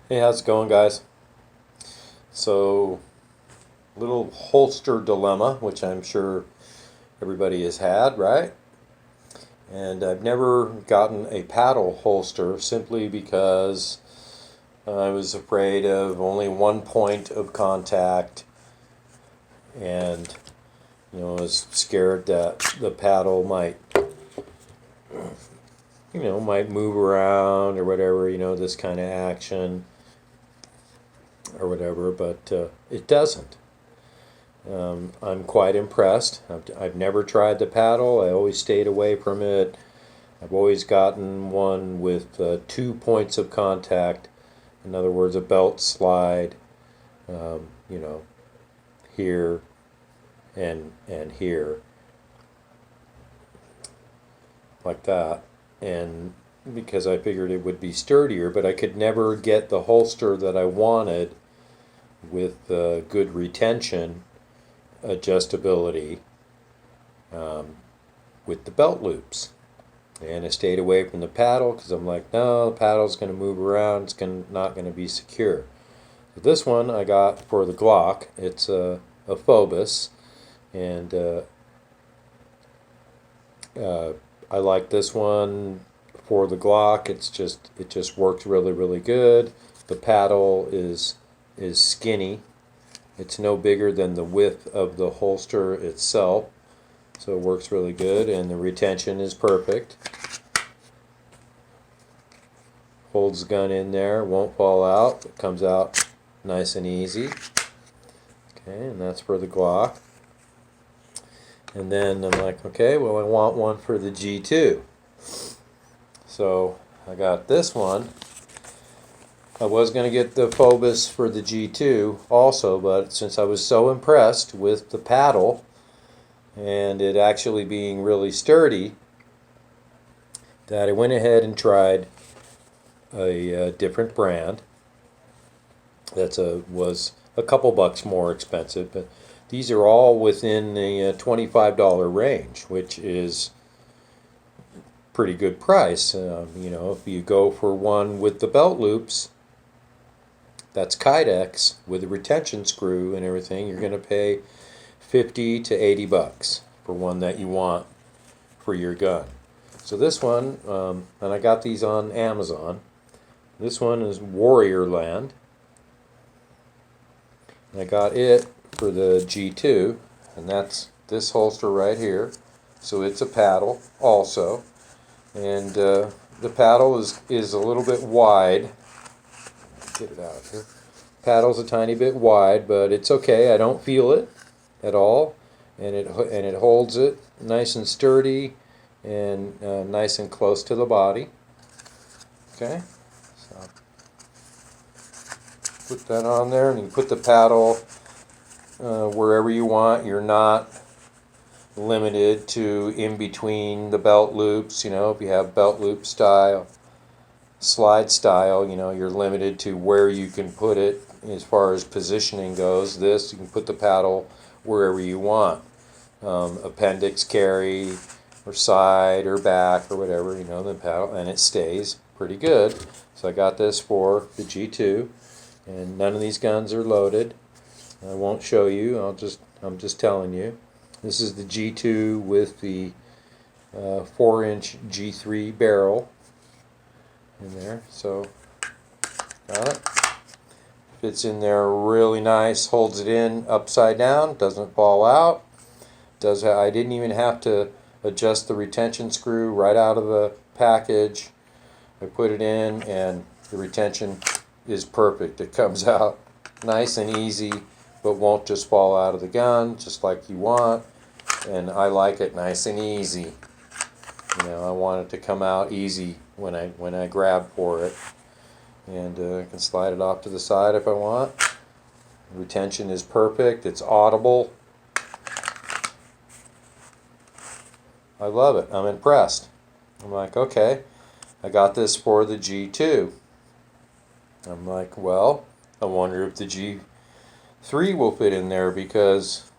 Hey, how's it going, guys? So, little holster dilemma, which I'm sure everybody has had, right? And I've never gotten a paddle holster simply because I was afraid of only one point of contact and, was scared that the paddle might move around or whatever, this kind of action or whatever, but it doesn't. I'm quite impressed. I've never tried the paddle. I always stayed away from it. I've always gotten one with 2 points of contact. In other words, a belt slide, um, you know, here and here, like that. And because I figured it would be sturdier, but I could never get the holster that I wanted with good retention, adjustability, um, with the belt loops. And I stayed away from the paddle because I'm like, no, the paddle's going to move around. Not going to be secure. So this one I got for the Glock. It's a Phobos, and uh, I like this one for the Glock. It just works really really good. The paddle is skinny. It's no bigger than the width of the holster itself, so it works really good, and the retention is perfect. Holds the gun in there, won't fall out. It comes out nice and easy. Okay, and that's for the Glock. And then I'm like, okay, well, I want one for the G2. So I got this one. I was going to get the Phobos for the G2 also, but since I was so impressed with the paddle and it actually being really sturdy, that I went ahead and tried a different brand was a couple bucks more expensive, but these are all within the $25 range, which is pretty good price. If you go for one with the belt loops, that's Kydex with a retention screw and everything, you're going to pay 50 to 80 bucks for one that you want for your gun. So this one, and I got these on Amazon. This one is Warriorland. And I got it for the G2, and that's this holster right here. So it's a paddle also, and the paddle is a little bit wide. Get it out here. Paddle's a tiny bit wide, but it's okay. I don't feel it at all, and it holds it nice and sturdy and nice and close to the body. Okay, so put that on there, and you put the paddle wherever you want. You're not limited to in between the belt loops. If you have belt loop style, slide style, you're limited to where you can put it as far as positioning goes. This, you can put the paddle wherever you want. Appendix carry or side or back or whatever, the paddle, and it stays pretty good. So I got this for the G2, and none of these guns are loaded. I won't show you. I'm just telling you. This is the G2 with the 4-inch G3 barrel in there. So got it. Fits in there really nice. Holds it in upside down. Doesn't fall out. I didn't even have to adjust the retention screw right out of the package. I put it in, and the retention is perfect. It comes out nice and easy, but won't just fall out of the gun, just like you want. And I like it nice and easy. I want it to come out easy when I grab for it. And I can slide it off to the side if I want. Retention is perfect. It's audible. I love it. I'm impressed. I'm like, okay, I got this for the G2. I'm like, well, I wonder if the G3 will fit in there, because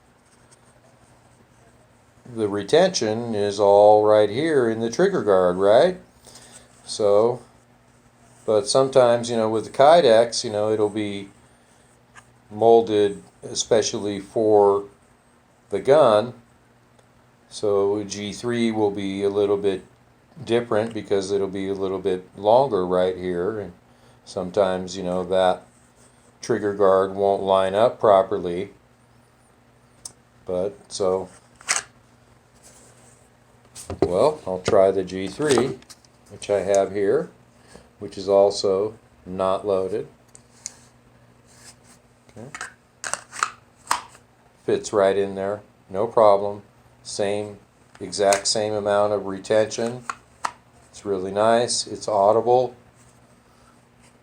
the retention is all right here in the trigger guard, right? So But sometimes, with the Kydex, it'll be molded especially for the gun. So G3 will be a little bit different because it'll be a little bit longer right here, and sometimes that trigger guard won't line up properly. But well, I'll try the G3, which I have here, which is also not loaded. Okay. Fits right in there, no problem. Exact same amount of retention. It's really nice. It's audible.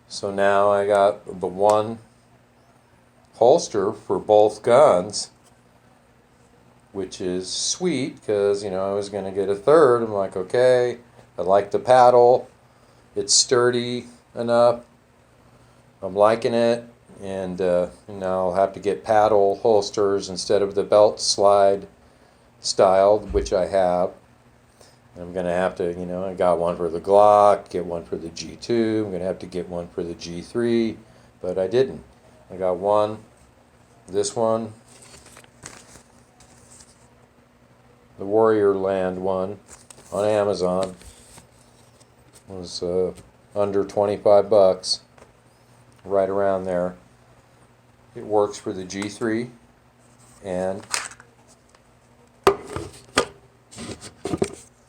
So now I got the one holster for both guns, which is sweet because I was going to get a third. I'm like, okay, I like the paddle. It's sturdy enough. I'm liking it. And now I'll have to get paddle holsters instead of the belt slide style, which I have. I'm going to have to, I got one for the Glock, get one for the G2. I'm going to have to get one for the G3, but I didn't. I got one, this one, the Warrior Land one on Amazon. It was under 25 bucks, right around there. It works for the G3 and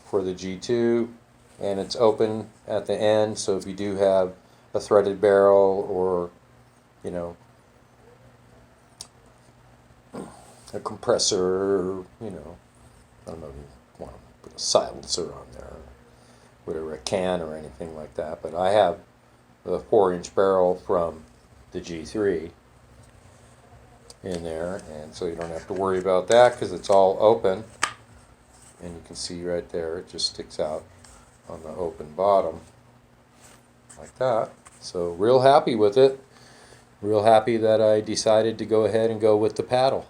for the G2, and it's open at the end, so if you do have a threaded barrel or a compressor, I don't know if you want to put a silencer on there, whatever, a can or anything like that. But I have the 4-inch barrel from the G3 in there, and so you don't have to worry about that because it's all open. And you can see right there, it just sticks out on the open bottom like that. So real happy with it. Real happy that I decided to go ahead and go with the paddle.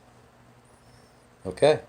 Okay.